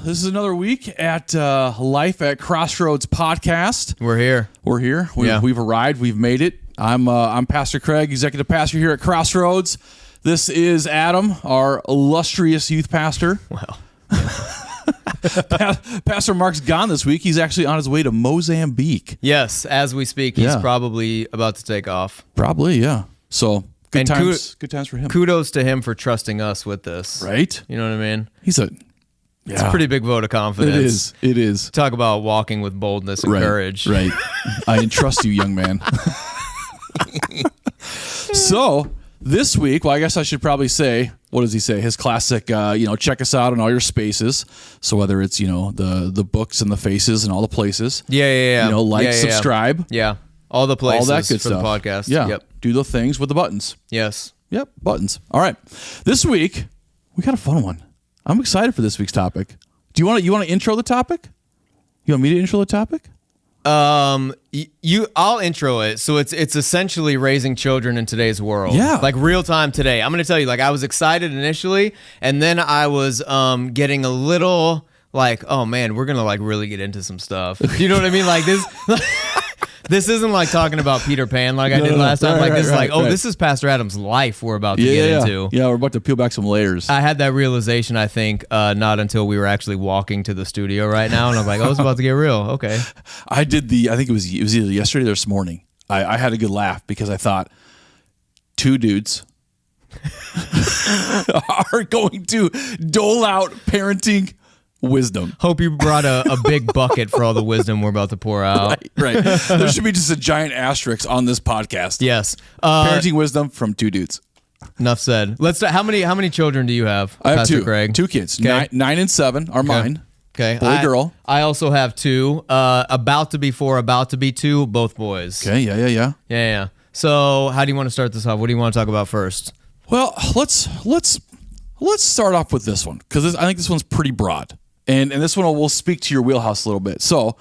This is another week at Life at Crossroads podcast. We're here. We've arrived. We've made it. I'm Pastor Craig, executive pastor here at Crossroads. This is Adam, our illustrious youth pastor. Wow. Pastor Mark's gone this week. He's actually on his way to Mozambique. Yes, as we speak, he's probably about to take off. Probably, yeah. So good times for him. Kudos to him for trusting us with this. Right? You know what I mean? It's a pretty big vote of confidence. It is. Talk about walking with boldness and courage. Right. I entrust you, young man. So this week, well, I guess I should probably say, what does he say? His classic, check us out on all your spaces. So whether it's, the books and the faces and all the places. Yeah. Subscribe. Yeah. All the places all that good for stuff. The podcast. Yeah. Yep. Do the things with the buttons. Yes. Yep. Buttons. All right. This week, we got a fun one. I'm excited for this week's topic. Do you want to intro the topic? You want me to intro the topic? I'll intro it. So it's essentially raising children in today's world. Yeah. Like real time today. I'm going to tell you, I was excited initially, and then I was getting a little like, oh man, we're going to really get into some stuff. You know what I mean? Like this this isn't like talking about Peter Pan like I did last time. This is Pastor Adam's life we're about to get into. Yeah, we're about to peel back some layers. I had that realization, I think, not until we were actually walking to the studio right now, and I'm like, it's about to get real. Okay. I think it was either yesterday or this morning. I had a good laugh because I thought two dudes are going to dole out parenting wisdom. Hope you brought a big bucket for all the wisdom we're about to pour out. Right. There should be just a giant asterisk on this podcast. Yes. Parenting wisdom from two dudes. Enough said. Let's. How many children do you have? I have Pastor Craig? Two kids. Okay. 9 and 7 are mine. Okay. Boy, girl. I also have two. About to be 4, about to be 2, both boys. Okay. Yeah. So how do you want to start this off? What do you want to talk about first? Well, let's start off with this one because I think this one's pretty broad. And this one will speak to your wheelhouse a little bit. So,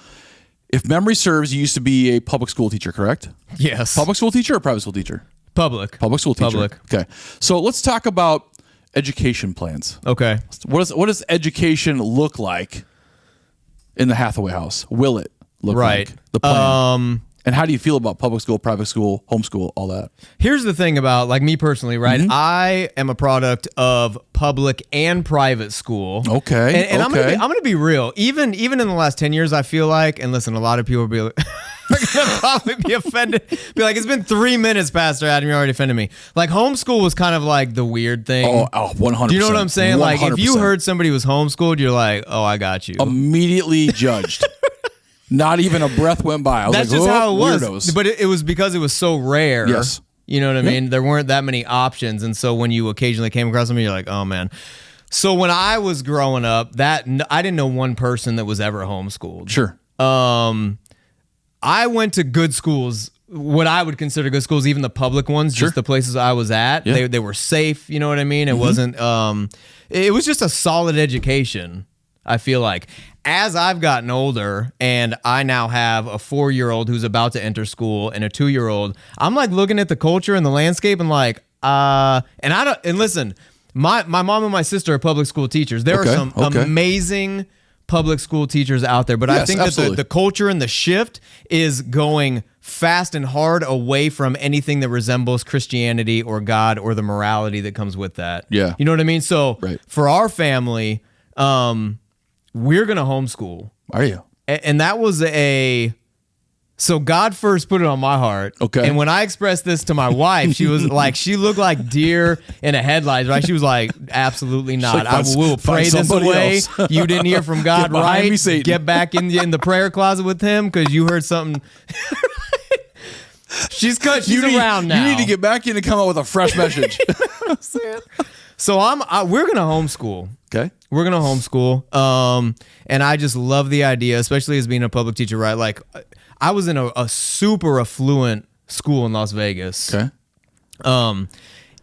if memory serves, you used to be a public school teacher, correct? Yes. Public school teacher or private school teacher? Public. Public school teacher. Public. Okay. So let's talk about education plans. Okay. What does education look like in the Hathaway house? Will it look like the plan? And how do you feel about public school, private school, homeschool, all that? Here's the thing about me personally, right? Mm-hmm. I am a product of public and private school. Okay. And I'm gonna be real. Even in the last 10 years, I feel like, and listen, a lot of people will be like, they're gonna probably be offended. Be like, it's been 3 minutes, Pastor Adam, you already offended me. Like homeschool was kind of like the weird thing. Oh, 100%. Do you know what I'm saying? 100%. Like if you heard somebody was homeschooled, you're like, oh, I got you. Immediately judged. Not even a breath went by. I was That's like, just how it was. Weirdos. But it was because it was so rare. Yes. You know what I mean? There weren't that many options. And so when you occasionally came across something, you're like, oh, man. So when I was growing up, I didn't know one person that was ever homeschooled. Sure. I went to good schools, what I would consider good schools, even the public ones, just the places I was at. Yeah. They were safe. You know what I mean? It wasn't, it was just a solid education, I feel like. As I've gotten older and I now have a 4-year-old who's about to enter school and a 2-year-old, I'm like looking at the culture and the landscape and and listen, my mom and my sister are public school teachers. There are some amazing public school teachers out there, but I think that the culture and the shift is going fast and hard away from anything that resembles Christianity or God or the morality that comes with that. Yeah. You know what I mean? So for our family, we're going to homeschool. Are you? And that was so God first put it on my heart. Okay. And when I expressed this to my wife, she was like, she looked like deer in a headlights, right? She was like, absolutely not. I will pray this away. You didn't hear from God, right? Me, Satan. Get back in the prayer closet with him because you heard something. She's around now. You need to get back in and come out with a fresh message. So we're going to homeschool. Okay. We're going to homeschool. And I just love the idea, especially as being a public teacher, right? Like I was in a super affluent school in Las Vegas. Okay.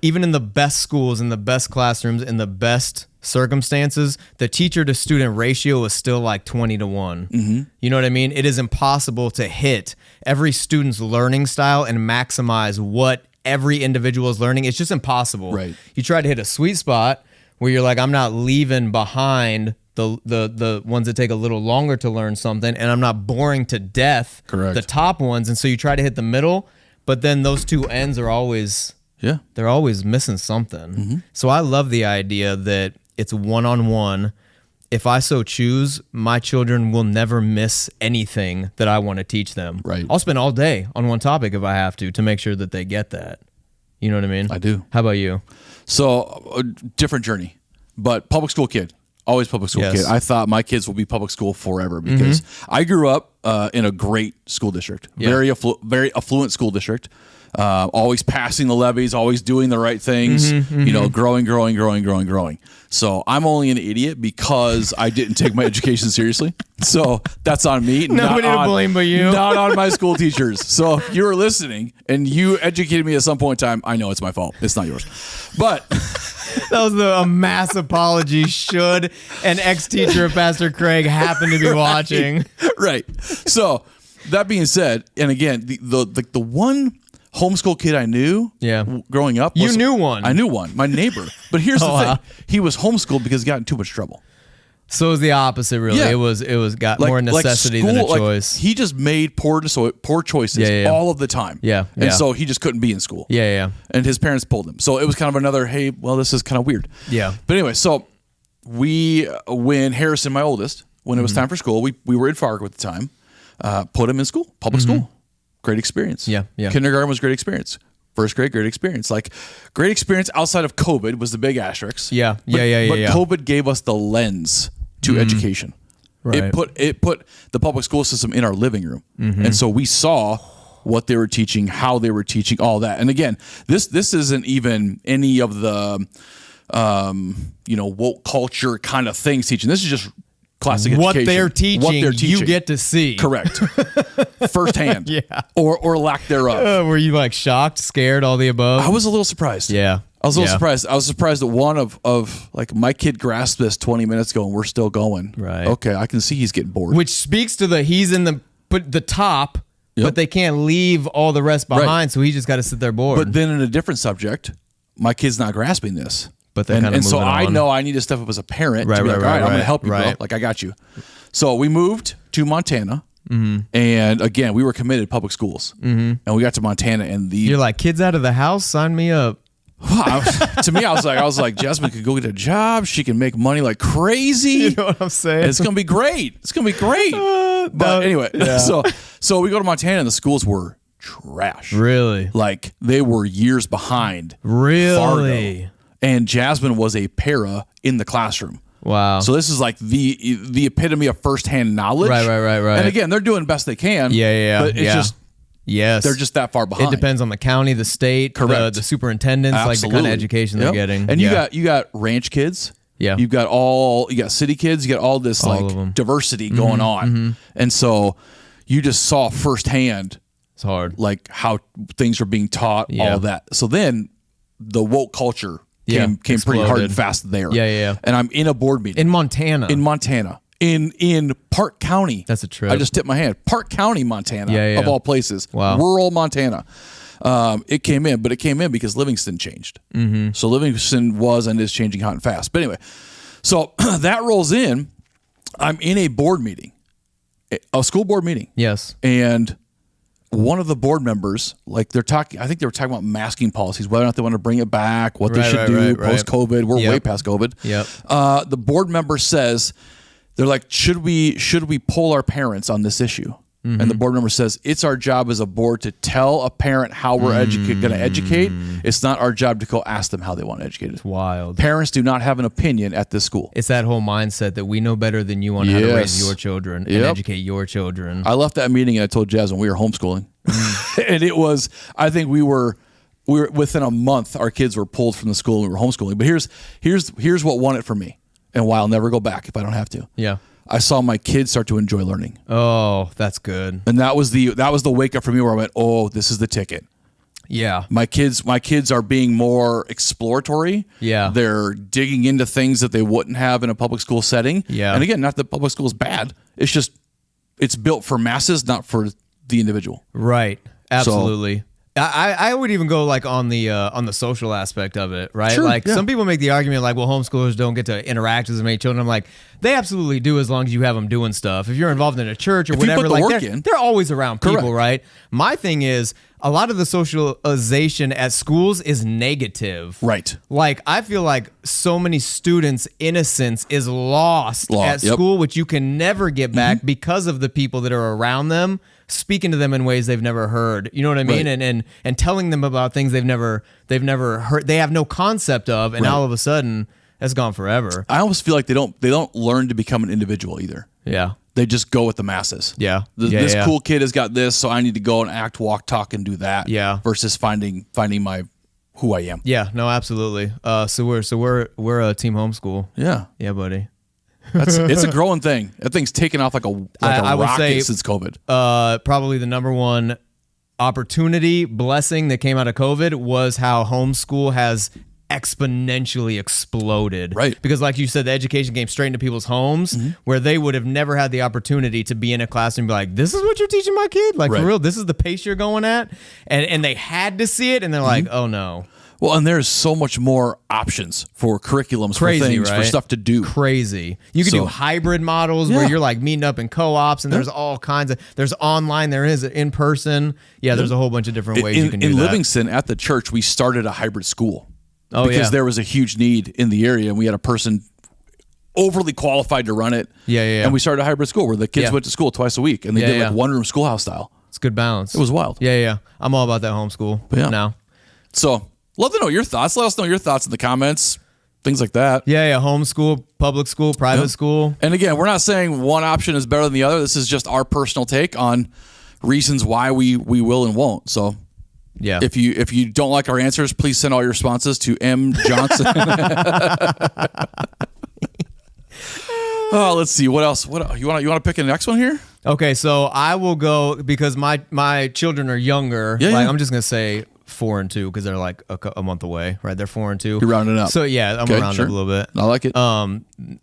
Even in the best schools, in the best classrooms, in the best circumstances, the teacher to student ratio is still like 20 to 1. Mm-hmm. You know what I mean? It is impossible to hit every student's learning style and maximize what every individual is learning. It's just impossible. Right. You try to hit a sweet spot where you're like, I'm not leaving behind the ones that take a little longer to learn something, and I'm not boring to death Correct. the top ones. And so you try to hit the middle, but then those two ends are always they're always missing something. So I love the idea that it's one-on-one. If I so choose, my children will never miss anything that I want to teach them. Right. I'll spend all day on one topic if I have to make sure that they get that. You know what I mean? I do. How about you? So a different journey, but public school kid, always public school Yes. kid. I thought my kids will be public school forever because I grew up in a great school district, very affluent school district. Always passing the levies, always doing the right things, you know, growing. So I'm only an idiot because I didn't take my education seriously. So that's on me. Nobody to blame but you. Not on my school teachers. So if you were listening and you educated me at some point in time, I know it's my fault. It's not yours. But that was a mass apology should an ex-teacher of Pastor Craig happen to be watching. Right. So that being said, and again, the one homeschool kid I knew growing up. You knew one. I knew one, my neighbor. But here's the thing. Wow. He was homeschooled because he got in too much trouble. So it was the opposite, really. Yeah. It was got more necessity than a choice. He just made poor choices all of the time. Yeah. And so he just couldn't be in school. Yeah. And his parents pulled him. So it was kind of another, hey, well, this is kind of weird. Yeah. But anyway, so when Harrison, my oldest, when it was time for school, we were in Fargo at the time, put him in school, public school. Great experience. Yeah. Kindergarten was great experience. First grade, great experience. Like, great experience outside of COVID was the big asterisk. Yeah. But Yeah. COVID gave us the lens to education. Right. It put the public school system in our living room. And so we saw what they were teaching, how they were teaching, all that. And again, this isn't even any of the woke culture kind of things teaching. This is just classic what education. they're teaching, you get to see. Correct. Firsthand. Or lack thereof. Were you like shocked, scared, all the above? I was a little surprised. Yeah. I was a little surprised. I was surprised that one of like, my kid grasped this 20 minutes ago and we're still going. Right. Okay, I can see he's getting bored. Which speaks to he's in the top, but they can't leave all the rest behind, so he just got to sit there bored. But then in a different subject, my kid's not grasping this. But they're kind of and so moving I on. know I need to step up as a parent to be like, all right, I'm going to help you, bro. Like, I got you. So we moved to Montana. And again, we were committed to public schools. And we got to Montana, and you're like, kids out of the house, sign me up. To me, I was like, Jasmine could go get a job. She can make money like crazy. You know what I'm saying? It's gonna be great. It's gonna be great. But anyway, so we go to Montana, and the schools were trash. Really? Like, they were years behind. Really? Fargo. And Jasmine was a para in the classroom. Wow. So this is like the epitome of firsthand knowledge. Right. And again, they're doing the best they can. Yeah. But it's just. Yes. They're just that far behind. It depends on the county, the state, the superintendents, like the kind of education they're getting. And you got ranch kids. Yeah. You got city kids, you got all this like diversity going on. And so you just saw firsthand it's hard. Like how things are being taught, all of that. So then the woke culture came pretty hard and fast there. Yeah. And I'm in a board meeting. In Montana. In Park County. That's a trip. I just tipped my hand. Park County, Montana, of all places. Wow. Rural Montana. It came in because Livingston changed. So Livingston was and is changing hot and fast. But anyway, so that rolls in. I'm in a board meeting, a school board meeting. Yes. And one of the board members, like I think they were talking about masking policies, whether or not they want to bring it back, what they should do post-COVID. We're way past COVID. Yep. The board member says, they're like, should we poll our parents on this issue? And the board member says, it's our job as a board to tell a parent how we're going to educate. It's not our job to go ask them how they want to educate it. It's wild. Parents do not have an opinion at this school. It's that whole mindset that we know better than you on how to raise your children and educate your children. I left that meeting and I told Jasmine we were homeschooling. And it was, I think we were within a month, our kids were pulled from the school and we were homeschooling. But here's what won it for me and why I'll never go back if I don't have to. Yeah. I saw my kids start to enjoy learning. Oh, that's good. And that was the wake up for me where I went, oh, this is the ticket. Yeah. My kids are being more exploratory. Yeah. They're digging into things that they wouldn't have in a public school setting. Yeah. And again, not that public school is bad. It's just, it's built for masses, not for the individual. Right. Absolutely. I would even go like on the social aspect of it, right? Sure, like yeah. some people make the argument like, well, homeschoolers don't get to interact with as many children. I'm like, they absolutely do as long as you have them doing stuff. If you're involved in a church or If you whatever, put the like work they're, in. they're always around people, Correct. right? My thing is a lot of the socialization at schools is negative. Right. Like I feel like so many students' innocence is lost at Yep. school, which you can never get back because of the people that are around them, speaking to them in ways they've never heard. You know what I mean? Right. And telling them about things they've never heard, they have no concept of, and Right. all of a sudden that's gone forever. I almost feel like they don't learn to become an individual either. Yeah. They just go with the masses. Yeah. This Yeah. cool kid has got this, so I need to go and act, walk, talk, and do that. Yeah. Versus finding my who I am. Yeah, no, absolutely. So we're a team homeschool. Yeah. Yeah, buddy. It's a growing thing. That thing's taken off like a I would rocket say- since COVID. Probably the number one opportunity, blessing that came out of COVID was how homeschool has exponentially exploded. Right. Because like you said, the education came straight into people's homes where they would have never had the opportunity to be in a classroom and be like, this is what you're teaching my kid? Like Right. for real, this is the pace you're going at? And they had to see it and they're like, oh no. Well, and there's so much more options for curriculums, Crazy, for things, for right? stuff to do. Crazy. You can do So- hybrid models where Yeah. you're like meeting up in co-ops and there's all kinds of, there's online, there is in person. Yeah, there's a whole bunch of different ways you can do in that. Livingston at the church, we started a hybrid school Oh, because yeah. there was a huge need in the area, and we had a person overly qualified to run it. Yeah. And we started a hybrid school where the kids Yeah. went to school twice a week, and they Yeah, did yeah. like one room schoolhouse style. It's good balance. It was wild. Yeah. I'm all about that homeschool Yeah. now. So love to know your thoughts. Let us know your thoughts in the comments, things like that. Yeah. Homeschool, public school, private school. And again, we're not saying one option is better than the other. This is just our personal take on reasons why we will and won't. So Yeah. if you don't like our answers, please send all your responses to M Johnson. Oh, let's see what else. What you want to pick the next one here? Okay, so I will go because my children are younger. Yeah, like yeah. I'm just gonna say 4 and 2 because they're like a month away, right? They're 4 and 2. You're rounding up. So yeah, I'm Okay, gonna round sure. up a little bit. I like it.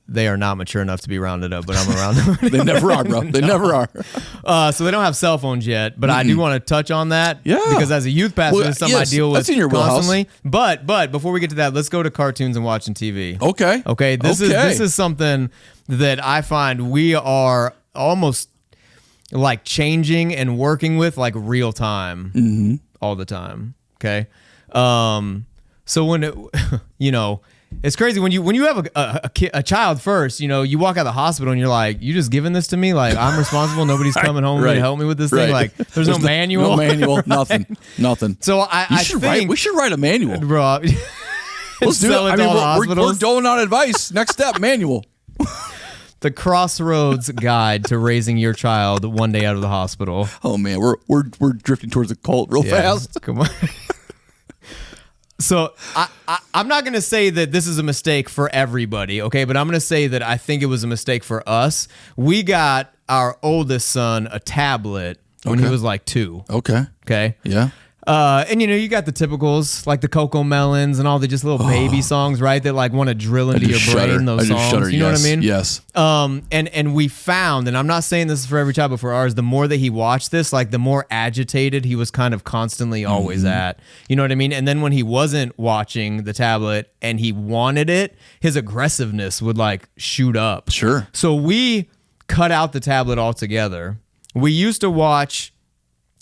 They are not mature enough to be rounded up, but I'm around them. They never are, bro. They never are. So they don't have cell phones yet, but I do want to touch on that. Yeah. Because as a youth pastor, Well, it's something yes, I deal with that's in your wheelhouse. constantly. But before we get to that, let's go to cartoons and watching TV. Okay. Okay. This is something that I find we are almost like changing and working with like real time all the time. Okay. So when it, it's crazy when you have a child first, you walk out of the hospital and you're like, you just giving this to me? Like I'm responsible. Nobody's coming home Right. to help me with this Right. thing. Like there's no manual. No manual. Nothing. So I think, we should write a manual. bro, Let's do it. sell it I to mean, all the we're hospitals. doling out advice. Next step, manual. The Crossroads Guide to Raising Your Child One Day Out of the Hospital. Oh man, we're drifting towards a cult real fast. Come on. So I'm not going to say that this is a mistake for everybody, okay? But I'm going to say that I think it was a mistake for us. We got our oldest son a tablet when he Okay. was like 2, Okay. okay? Yeah. And you got the typicals like the Coco Melons and all the just little baby songs, right? That like want to drill into your brain those songs. You know what I mean? Yes. And we found, and I'm not saying this is for every child, but for ours, the more that he watched this, like the more agitated he was kind of constantly always at. You know what I mean? And then when he wasn't watching the tablet and he wanted it, his aggressiveness would like shoot up. Sure. So we cut out the tablet altogether. We used to watch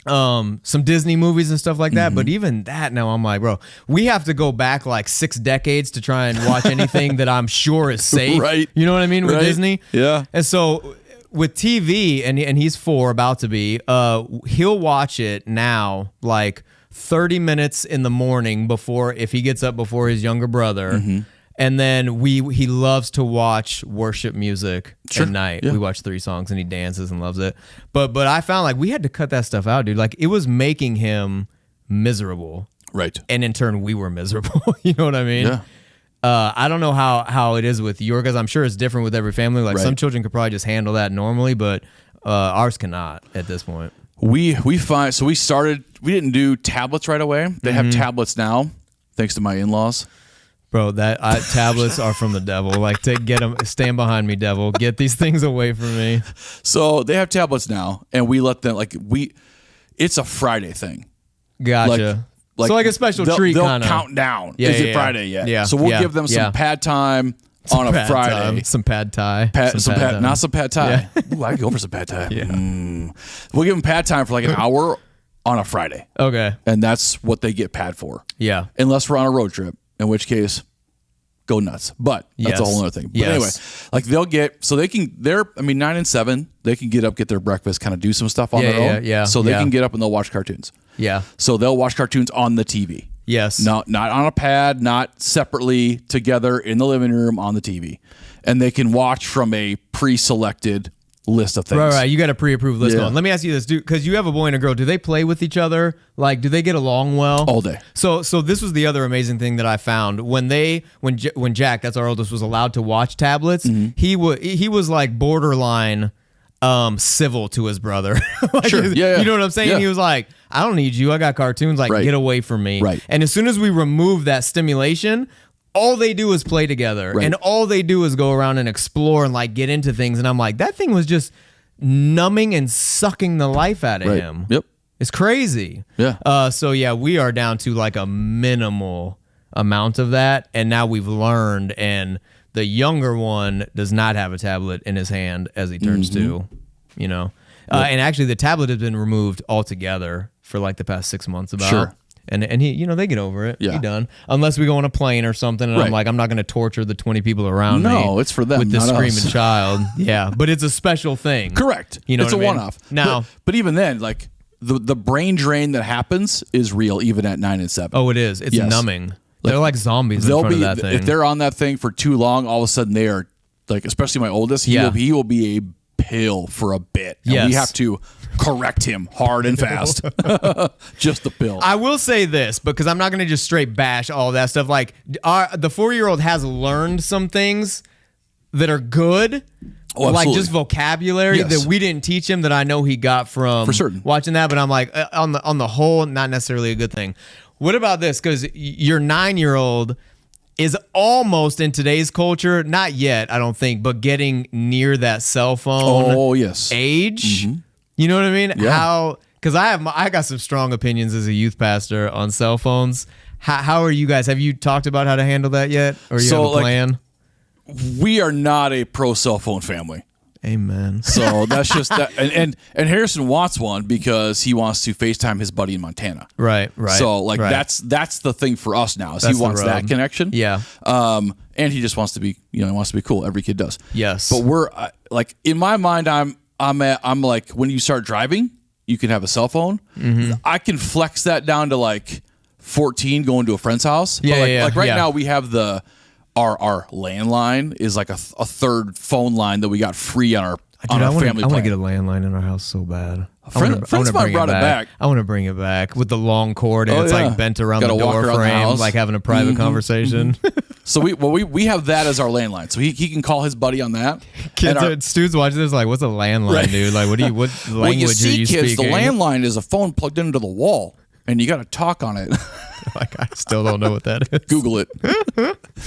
some Disney movies and stuff like that, but even that now I'm like, bro, we have to go back like 6 decades to try and watch anything that I'm sure is safe. Right. You know what I mean? With Right. Disney. Yeah. And so with TV, and he's 4, about to be, he'll watch it now like 30 minutes in the morning before, if he gets up before his younger brother. And then he loves to watch worship music at night. Yeah. We watch 3 songs and he dances and loves it. But I found like we had to cut that stuff out, dude. Like it was making him miserable. Right. And in turn, we were miserable. You know what I mean? Yeah. I don't know how it is with your guys. I'm sure it's different with every family. Like Right. some children could probably just handle that normally, but ours cannot at this point. We find, so we didn't do tablets right away. They have tablets now, thanks to my in-laws. Bro, tablets are from the devil. Like, get them, stand behind me, devil. Get these things away from me. So they have tablets now, and we let them, it's a Friday thing. Gotcha. So like a special treat They'll kind of count down. Yeah, Is yeah, it yeah. Friday yet? Yeah, So we'll yeah, give them some yeah. pad time on a Pad Friday. time, some pad thai. Not some pad thai. Ooh, I could go for some pad thai. We'll give them pad time for like an hour on a Friday. Okay. And that's what they get pad for. Yeah. Unless we're on a road trip, in which case, go nuts. But that's a whole other thing. But anyway, like they're 9 and 7, they can get up, get their breakfast, kind of do some stuff on their own. Yeah. So they can get up and they'll watch cartoons. Yeah. So they'll watch cartoons on the TV. Yes. Not on a pad, not separately together in the living room on the TV. And they can watch from a pre-selected list of things. Right. You got a pre-approved list Yeah. on. Let me ask you this, because you have a boy and a girl. Do they play with each other? Like, do they get along well? All day. So this was the other amazing thing that I found when Jack, that's our oldest, was allowed to watch tablets. He was like borderline civil to his brother. Like, Sure. Yeah. You know what I'm saying? Yeah. He was like, I don't need you. I got cartoons. Like, Right. get away from me. Right. And as soon as we remove that stimulation, all they do is play together. Right. And all they do is go around and explore and like get into things. And I'm like, that thing was just numbing and sucking the life out of Right. him. Yep. It's crazy. Yeah. So yeah, we are down to like a minimal amount of that. And now we've learned, and the younger one does not have a tablet in his hand as he turns two, you know. And actually the tablet has been removed altogether for like the past 6 months about. Sure. And he, you know, they get over it. Yeah. He done. Unless we go on a plane or something, and I'm Right. like, I'm not going to torture the 20 people around me. No, it's for them, with this not screaming us. child. Yeah, but it's a special thing. Correct. You know it's what a I mean? one-off. Now, but even then, like the brain drain that happens is real, even at 9 and 7. oh, it is. It's Yes. numbing. They're like zombies in front of that thing. If they're on that thing for too long, all of a sudden they are like, especially my oldest, Yeah. he will be a pill for a bit. And we Yes. have to correct him hard and fast. Just the pill. I will say this, because I'm not going to just straight bash all that stuff. Like, the 4-year-old has learned some things that are good. Oh, like absolutely. just vocabulary Yes. that we didn't teach him, that I know he got from For certain. watching that. But I'm like, on the whole, not necessarily a good thing. What about this? Because your 9-year-old is almost, in today's culture, not yet, I don't think, but getting near that cell phone yes. age. You know what I mean? Yeah. How? Because I got some strong opinions as a youth pastor on cell phones. How are you guys? Have you talked about how to handle that yet, or you have a plan? We are not a pro cell phone family. Amen. So that's just that. And Harrison wants one because he wants to FaceTime his buddy in Montana. Right. So like that's the thing for us now. Is That's he wants the that rub. connection. Yeah. And he just wants to be, he wants to be cool. Every kid does. Yes. But we're like, in my mind, I'm like, when you start driving, you can have a cell phone. I can flex that down to like 14 going to a friend's house. Yeah, But yeah, like right yeah. now we have our landline is like a third phone line that we got free on our family I want plan. to get a landline in our house so bad. Friends of mine brought it back. I want to bring it back with the long cord, and Oh, it's yeah. like bent around Gotta the walk door around the frame, house. like having a private conversation. So we have that as our landline. So he can call his buddy on that. Kids, And our- students watching this like, what's a landline, Right. dude? Like, what language well, you see, are you kids, speaking? the landline is a phone plugged into the wall, and you got to talk on it. Like, I still don't know what that is. Google it.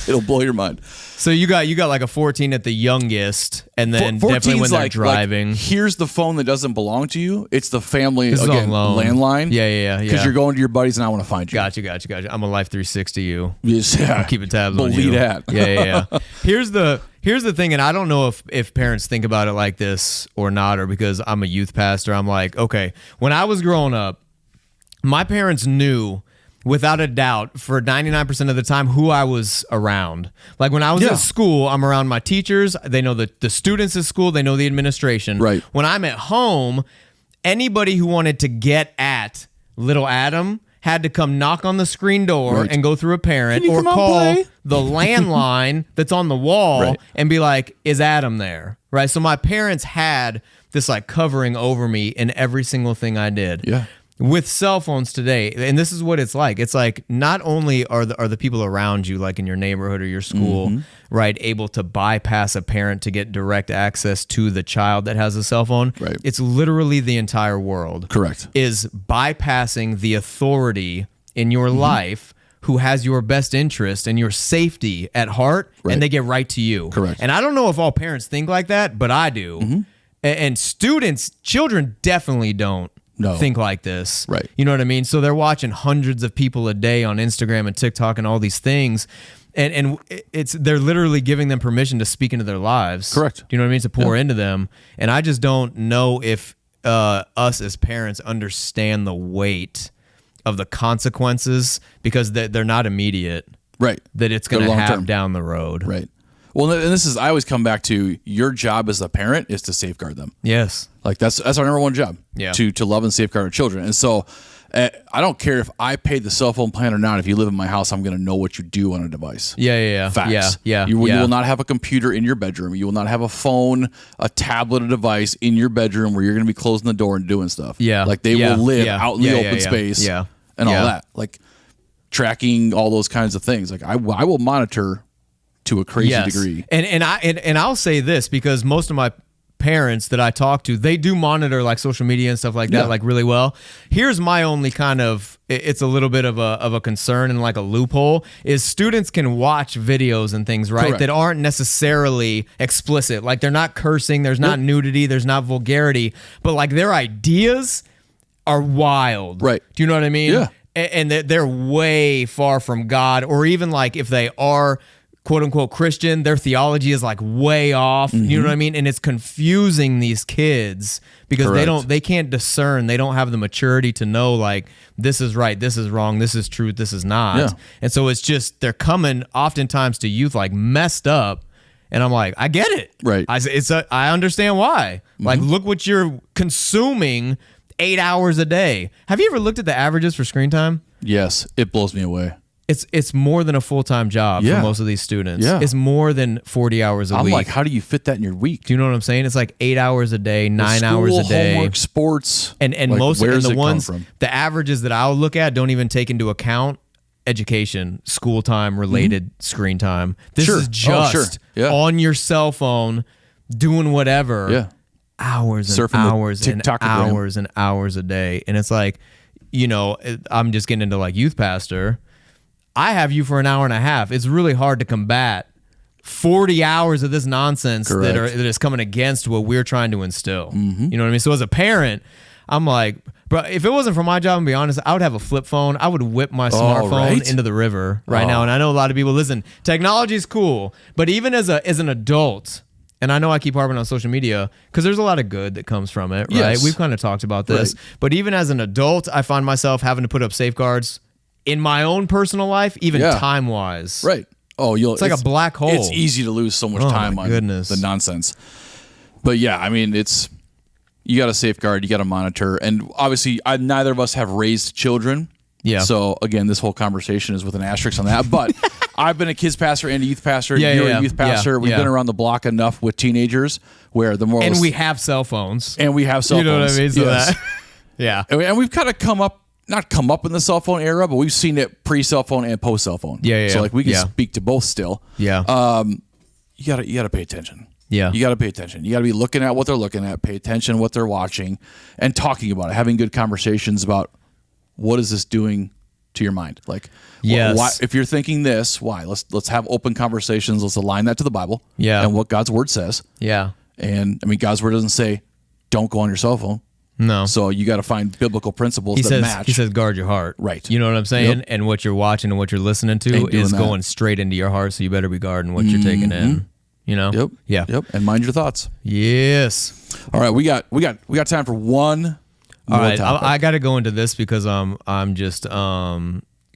It'll blow your mind. So you got like a 14 at the youngest, and then 14's definitely when they're like, driving. here's the phone that doesn't belong to you. It's the family, This is again, on loan. landline. Yeah. Because you're going to your buddies and I want to find you. Gotcha. I'm a Life 360 you. Yes, yeah. Keeping tabs on you. Believe that. Yeah. Here's the thing, and I don't know if parents think about it like this or not, or because I'm a youth pastor, I'm like, okay, when I was growing up, my parents knew without a doubt for 99% of the time who I was around. Like when I was Yeah. at school, I'm around my teachers. They know the students at school. They know the administration. Right. When I'm at home, anybody who wanted to get at little Adam had to come knock on the screen door Right. and go through a parent, Can you or come out call and play? the landline that's on the wall Right. and be like, is Adam there? Right. So my parents had this like covering over me in every single thing I did. Yeah. With cell phones today, and this is what it's like. It's like not only are the people around you, like in your neighborhood or your school, right, able to bypass a parent to get direct access to the child that has a cell phone. Right. It's literally the entire world. Correct. Is bypassing the authority in your life who has your best interest and your safety at heart, Right. and they get right to you. Correct. And I don't know if all parents think like that, but I do. And students, children definitely don't think like this. Right. You know what I mean? So they're watching hundreds of people a day on Instagram and TikTok and all these things. And they're literally giving them permission to speak into their lives. Correct. Do you know what I mean? To pour into them. And I just don't know if us as parents understand the weight of the consequences, because they're not immediate. Right. That it's going to have down the road. Right. Well, and this is, I always come back to, your job as a parent is to safeguard them. Yes. Like that's our number one job. Yeah. To love and safeguard our children. And so I don't care if I paid the cell phone plan or not. If you live in my house, I'm going to know what you do on a device. Yeah. Facts. Yeah. You will not have a computer in your bedroom. You will not have a phone, a tablet, a device in your bedroom where you're going to be closing the door and doing stuff. Yeah. Like they will live out in the open space. Yeah. And all that. Like tracking all those kinds of things. Like I will monitor to a crazy degree. And I'll say this, because most of my parents that I talk to, they do monitor like social media and stuff like that, like really well. Here's my only kind of, it's a little bit of a concern and like a loophole, is students can watch videos and things, right? Correct. That aren't necessarily explicit. Like they're not cursing, there's not nudity, there's not vulgarity, but like their ideas are wild. Right. Do you know what I mean? Yeah. And they're way far from God, or even like if they are quote unquote Christian, their theology is like way off. You know what I mean? And it's confusing these kids because they can't discern. They don't have the maturity to know like this is right, this is wrong, this is truth, this is not. Yeah. And so it's just, they're coming oftentimes to youth like messed up. And I'm like, I get it. Right. I understand why. Like, look what you're consuming 8 hours a day. Have you ever looked at the averages for screen time? Yes. It blows me away. It's more than a full-time job for most of these students. Yeah. It's more than 40 hours a week. I'm like, how do you fit that in your week? Do you know what I'm saying? It's like 8 hours a day, 9 hours a day. Homework, sports. And like, most of the ones, from? The averages that I'll look at don't even take into account education, school time related screen time. This is just on your cell phone doing whatever. Yeah. Hours and surfing hours and hours and hours a day. And it's like, you know, I'm just getting into like youth pastor. I have you for an hour and a half. It's really hard to combat 40 hours of this nonsense that is coming against what we're trying to instill. You know what I mean? So as a parent, I'm like, bro, if it wasn't for my job, and be honest, I would have a flip phone. I would whip my smartphone into the river now. And I know a lot of people, listen, technology is cool, but even as an adult, and I know I keep harping on social media because there's a lot of good that comes from it, right? Yes. We've kind of talked about this, but even as an adult, I find myself having to put up safeguards in my own personal life, even time-wise. Right. Oh, it's like a black hole. It's easy to lose so much time on the nonsense. But yeah, I mean, you got to safeguard, you got to monitor. And obviously, neither of us have raised children. Yeah. So again, this whole conversation is with an asterisk on that. But I've been a kids pastor and a youth pastor. You're a youth pastor. We've been around the block enough with teenagers where the more and we have cell phones. And we have cell phones. You know what I mean? So that, And we've kind of not come up in the cell phone era, but we've seen it pre-cell phone and post-cell phone. So like we can speak to both still. Yeah. You gotta pay attention. Yeah. You gotta pay attention. You gotta be looking at what they're looking at, pay attention to what they're watching, and talking about it, having good conversations about what is this doing to your mind. Like why, if you're thinking this, why? Let's have open conversations. Let's align that to the Bible. And what God's word says. Yeah. And I mean, God's word doesn't say don't go on your cell phone. No. So you got to find biblical principles that match. He says, guard your heart. Right. You know what I'm saying? And what you're watching and what you're listening to is going straight into your heart. So you better be guarding what you're taking in. You know? Yep. Yeah. Yep. And mind your thoughts. Yes. All right. We got time for one more topic. I got to go into this because I'm just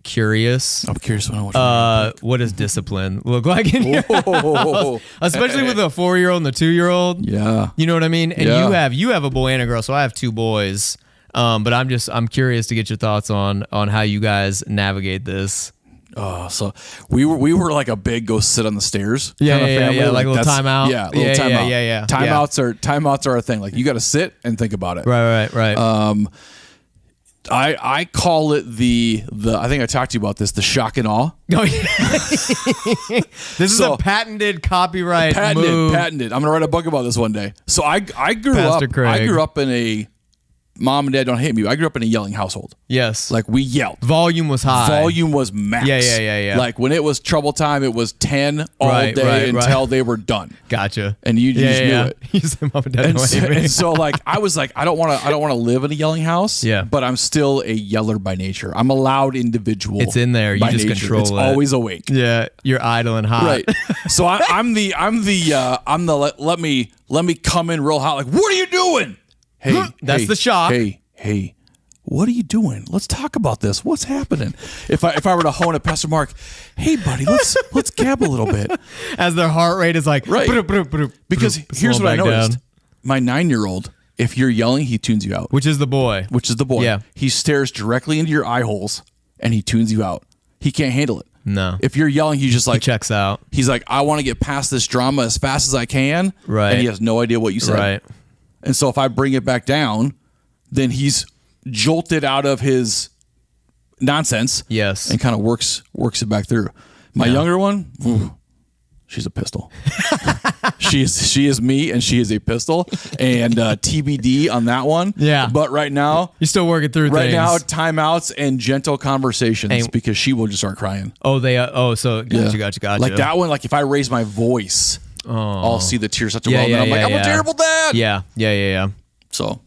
curious. I'm curious what does discipline look like in your house? Especially with a 4-year-old and the 2-year-old. Yeah. You know what I mean? And you have a boy and a girl, so I have 2 boys. But I'm curious to get your thoughts on how you guys navigate this. Oh, so we were like a big go sit on the stairs kind of family. Yeah, like a little timeout. Yeah, a little timeout. Yeah. Timeouts are a thing. Like you got to sit and think about it. Right. I call it the I think I talked to you about this, the shock and awe. Oh, yeah. This is a patented copyright move. Patented. I'm gonna write a book about this one day. So I grew up in mom and dad don't hate me. I grew up in a yelling household. Yes. Like we yelled. Volume was high. Volume was max. Yeah. Like when it was trouble time, it was 10 all day until they were done. Gotcha. And you just knew it. You said mom and dad don't hate me. And so like I was like, I don't want to live in a yelling house. Yeah. But I'm still a yeller by nature. I'm a loud individual. It's in there. You just control it's it. always awake. Yeah. You're idle and hot. Right. So I'm the let me come in real hot. Like, what are you doing? Hey, That's the shock. Hey, what are you doing? Let's talk about this. What's happening? If I were to hone at Pastor Mark, hey buddy, let's gab a little bit. As their heart rate is like right. Because here's what I noticed. Down. My 9-year-old, if you're yelling, he tunes you out. Which is the boy. Yeah. He stares directly into your eye holes and he tunes you out. He can't handle it. No. If you're yelling, he's just like he checks out. He's like, I want to get past this drama as fast as I can. Right. And he has no idea what you said. Right. And so if I bring it back down, then he's jolted out of his nonsense. Yes. And kind of works it back through. My younger one, she's a pistol. she is me, and she is a pistol. And TBD on that one. Yeah. But right now, you're still working through right things. now, timeouts and gentle conversations because she will just start crying. Oh, so gotcha. Like that one, like if I raise my voice, I'll see the tears start to well, and I'm like, I'm a terrible dad. Yeah. So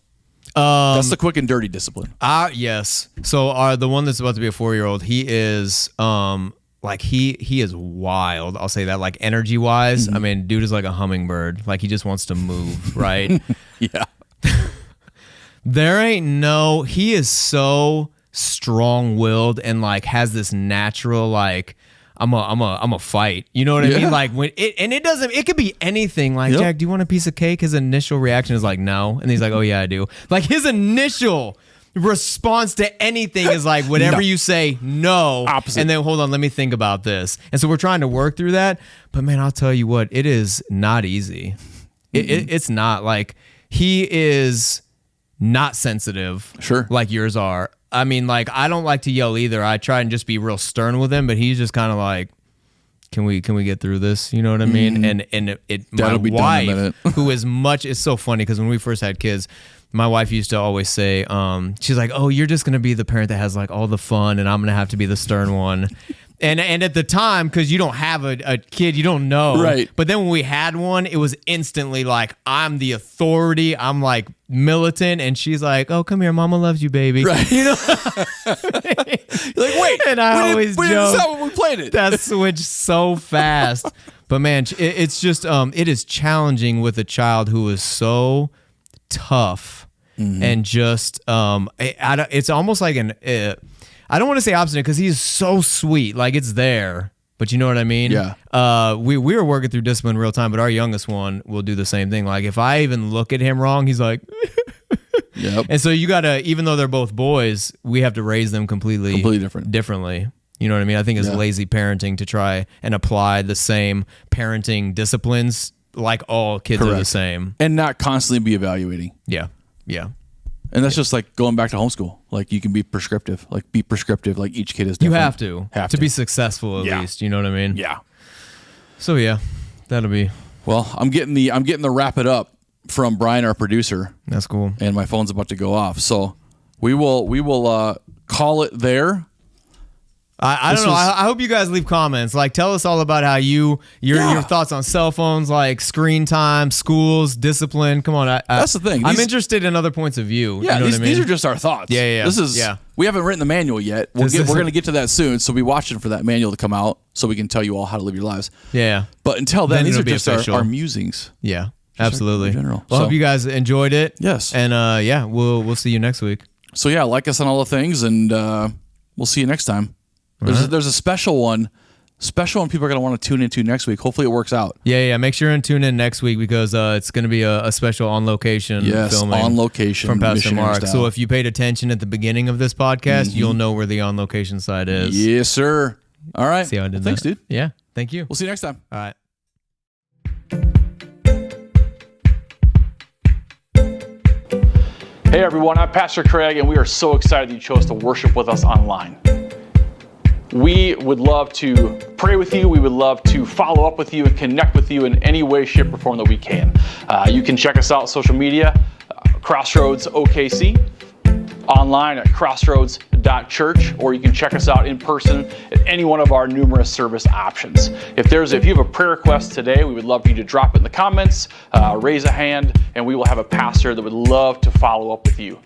that's the quick and dirty discipline. Yes. So the one that's about to be a 4-year-old, he is like he is wild. I'll say that, like energy wise. I mean, dude is like a hummingbird. Like he just wants to move, right? Yeah. He is so strong-willed and like has this natural like I'm a fight. You know what I mean? Like it could be anything. Like, Jack, do you want a piece of cake? His initial reaction is like, no. And he's like, oh yeah, I do. Like his initial response to anything is like, whatever you say, no. Opposite. And then hold on, let me think about this. And so we're trying to work through that. But man, I'll tell you what, it is not easy. It's not. Like he is not sensitive. Sure. Like yours are. I mean, like, I don't like to yell either. I try and just be real stern with him, but he's just kind of like, can we get through this? You know what I mean? And my wife, who is much, it's so funny because when we first had kids, my wife used to always say, she's like, oh, you're just going to be the parent that has like all the fun and I'm going to have to be the stern one. And at the time, because you don't have a kid, you don't know. Right. But then when we had one, it was instantly like, I'm the authority. I'm like militant. And she's like, oh, come here. Mama loves you, baby. Right. You know? You're like, wait. And I always joke. That's not when we played it. That switched so fast. But man, it's just, it is challenging with a child who is so tough and just, it's almost like I don't want to say obstinate because he's so sweet. Like it's there, but you know what I mean? Yeah. We were working through discipline in real time, but our youngest one will do the same thing. Like if I even look at him wrong, he's like, yep. And so you got to, even though they're both boys, we have to raise them completely differently. You know what I mean? I think it's lazy parenting to try and apply the same parenting disciplines like all kids are the same. And not constantly be evaluating. Yeah. And that's just like going back to homeschool. Like you can be prescriptive. Like each kid is different. You have to be successful at least. You know what I mean? Yeah. So yeah, that'll be. Well, I'm getting the wrap it up from Brian, our producer. That's cool. And my phone's about to go off. So we will call it there. I don't know. I hope you guys leave comments. Like, tell us all about how your thoughts on cell phones, like screen time, schools, discipline. Come on, that's the thing. I'm interested in other points of view. Yeah, you know what I mean? These are just our thoughts. Yeah. This is we haven't written the manual yet. We're going to get to that soon. So be watching for that manual to come out so we can tell you all how to live your lives. Yeah. But until then these are just our musings. Yeah, absolutely. In general. Well, I hope you guys enjoyed it. Yes. And we'll see you next week. So yeah, like us on all the things, and we'll see you next time. There's a special one people are going to want to tune into next week. Hopefully it works out. Yeah. Make sure and tune in next week because it's going to be a special on location filming. On location from Pastor Mark. Style. So if you paid attention at the beginning of this podcast, you'll know where the on location side is. Yes, sir. All right. See how I did that? Thanks, dude. Yeah. Thank you. We'll see you next time. All right. Hey everyone, I'm Pastor Craig, and we are so excited that you chose to worship with us online. We would love to pray with you. We would love to follow up with you and connect with you in any way, shape, or form that we can. You can check us out on social media, Crossroads OKC, online at crossroads.church, or you can check us out in person at any one of our numerous service options. If you have a prayer request today, we would love for you to drop it in the comments, raise a hand, and we will have a pastor that would love to follow up with you.